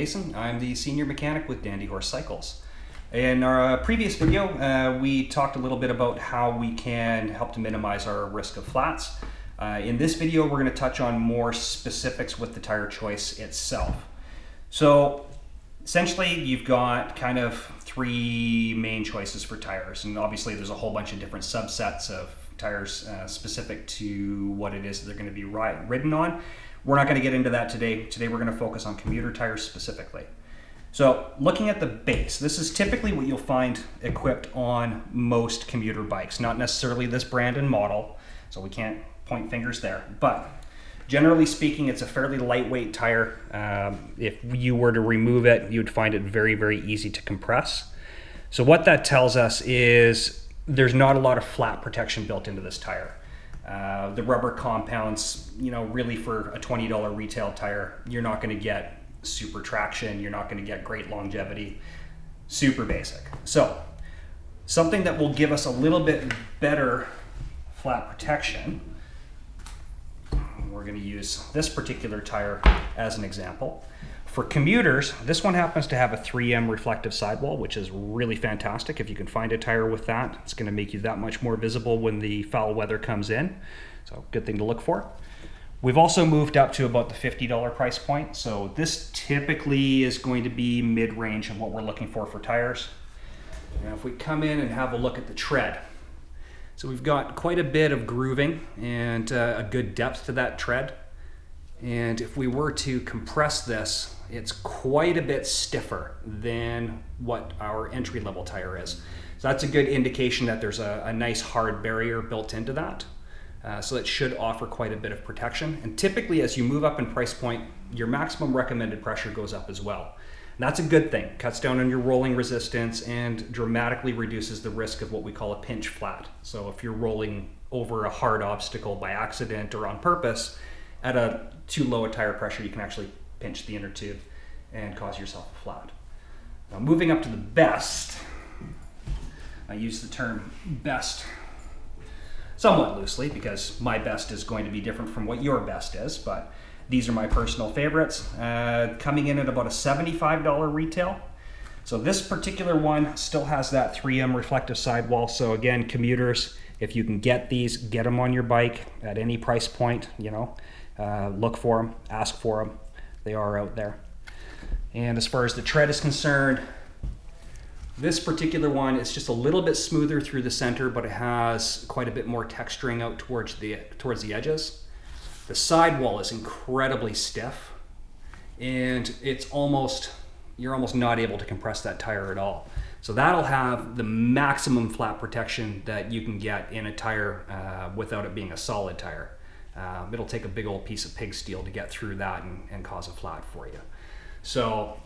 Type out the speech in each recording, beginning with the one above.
Jason. I'm the senior mechanic with Dandy Horse Cycles. In our previous video, we talked a little bit about how we can help to minimize our risk of flats. In this video, we're going to touch on more specifics with the tire choice itself. So essentially, you've got kind of three main choices for tires, and obviously there's a whole bunch of different subsets of tires specific to what it is that they're going to be ridden on. We're not going to get into that today. Today we're going to focus on commuter tires specifically. So looking at the base, this is typically what you'll find equipped on most commuter bikes, not necessarily this brand and model, so we can't point fingers there, but generally speaking, it's a fairly lightweight tire. If you were to remove it, you'd find it very, very easy to compress. So what that tells us is there's not a lot of flat protection built into this tire. The rubber compounds, really for a $20 retail tire, you're not going to get super traction, you're not going to get great longevity, super basic. So something that will give us a little bit better flat protection, we're going to use this particular tire as an example. For commuters, this one happens to have a 3M reflective sidewall, which is really fantastic. If you can find a tire with that, it's going to make you that much more visible when the foul weather comes in. So good thing to look for. We've also moved up to about the $50 price point. So this typically is going to be mid-range of what we're looking for tires. Now if we come in and have a look at the tread, so we've got quite a bit of grooving and a good depth to that tread. And if we were to compress this, it's quite a bit stiffer than what our entry-level tire is. So that's a good indication that there's a nice hard barrier built into that. So it should offer quite a bit of protection. And typically as you move up in price point, your maximum recommended pressure goes up as well. And that's a good thing. Cuts down on your rolling resistance and dramatically reduces the risk of what we call a pinch flat. So if you're rolling over a hard obstacle by accident or on purpose, at a too low a tire pressure, you can actually pinch the inner tube and cause yourself a flat. Now moving up to the best, I use the term best somewhat loosely because my best is going to be different from what your best is, but these are my personal favorites, coming in at about a $75 retail. So this particular one still has that 3M reflective sidewall. So again, commuters, if you can get these, get them on your bike at any price point, look for them, ask for them. They are out there. And as far as the tread is concerned, this particular one is just a little bit smoother through the center, but it has quite a bit more texturing out towards the edges. The sidewall is incredibly stiff, and you're almost not able to compress that tire at all. So that'll have the maximum flat protection that you can get in a tire without it being a solid tire. It'll take a big old piece of pig steel to get through that and cause a flat for you. So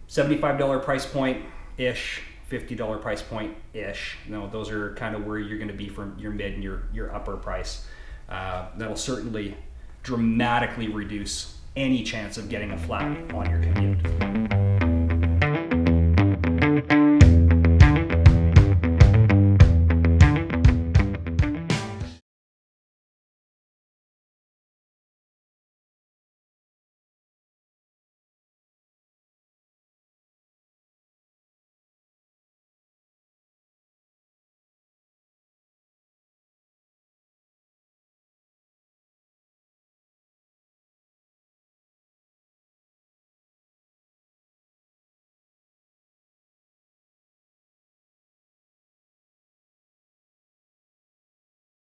$75 price point-ish, $50 price point-ish. Those are kind of where you're going to be from your mid and your upper price. That'll certainly dramatically reduce any chance of getting a flat on your commute.